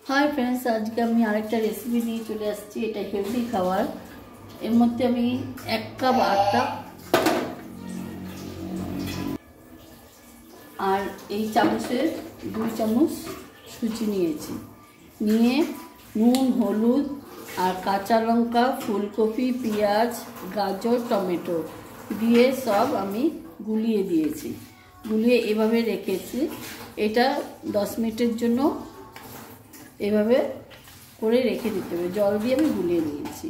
Hi friends, आज के আমি আরেকটা রেসিপি নিয়ে চলে আসছি। এটা হেলদি খাবার। এর মধ্যে আমি 1 কাপ আটা আর এই চামচের 2 চামচ সুজি নিয়েছি। নিয়ে নুন, হলুদ আর কাঁচা লঙ্কা, ফুলকপি, পেঁয়াজ, গাজর, টমেটো দিয়ে সব আমি গুলিয়ে দিয়েছি। গুলিয়ে এভাবে রেখেছি। এটা 10 মিনিটের জন্য এভাবে করে রেখে দিতে হবে। জল দিয়ে আমি গুলিয়ে নিয়েছি।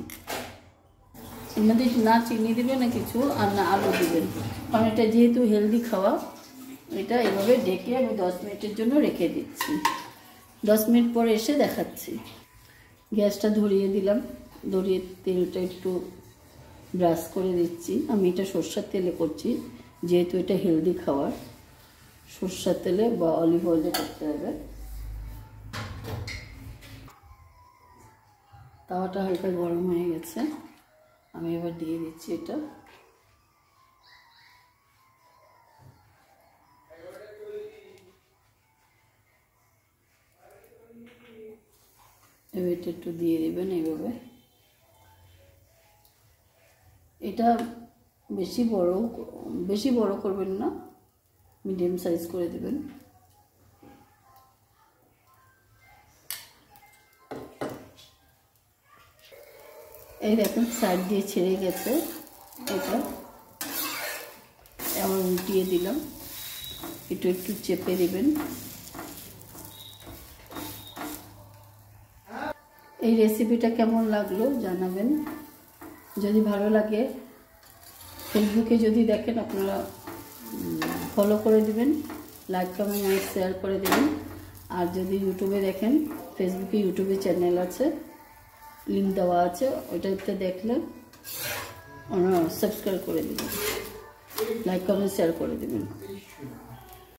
এর মধ্যে না চিনি দেবেন না কিছু, আর না আলু দেবেন, কারণ এটা যেহেতু হেলদি খাওয়া। এটা এভাবে ঢেকে আমি 10 মিনিটের জন্য রেখে দিচ্ছি। 10 মিনিট পরে এসে দেখাচ্ছি। গ্যাসটা ধরিয়ে দিলাম। ধরিয়ে তেলটা একটু ব্রাশ করে দিচ্ছি। আমি এটা সরষের তেলে করছি, যেহেতু এটা হেলদি খাবার। সরষের তেলে বা অলিভ অয়েলে করতে হবে। তাওয়াটা হালকা গরম হয়ে গেছে। আমি এবার দিয়ে দিচ্ছি এটা। এবার এটা একটু দিয়ে দেবেন এইভাবে। এটা বেশি বড় করবেন না, মিডিয়াম সাইজ করে দেবেন। এই দেখুন সাইড দিয়ে ছেড়ে গেছে। এটা এমন উল্টিয়ে দিলাম। একটু একটু চেপে দেবেন। এই রেসিপিটা কেমন লাগলো জানাবেন। যদি ভালো লাগে, ফেসবুকে যদি দেখেন আপনারা ফলো করে দিবেন, লাইক কমেন্ট আর শেয়ার করে দেবেন। আর যদি ইউটিউবে দেখেন, ফেসবুকে ইউটিউবে চ্যানেল আছে, লিঙ্ক দেওয়া আছে, ওইটাতে দেখলে ওনারা সাবস্ক্রাইব করে দেবেন, লাইক কমেন্ট শেয়ার করে দেবেন।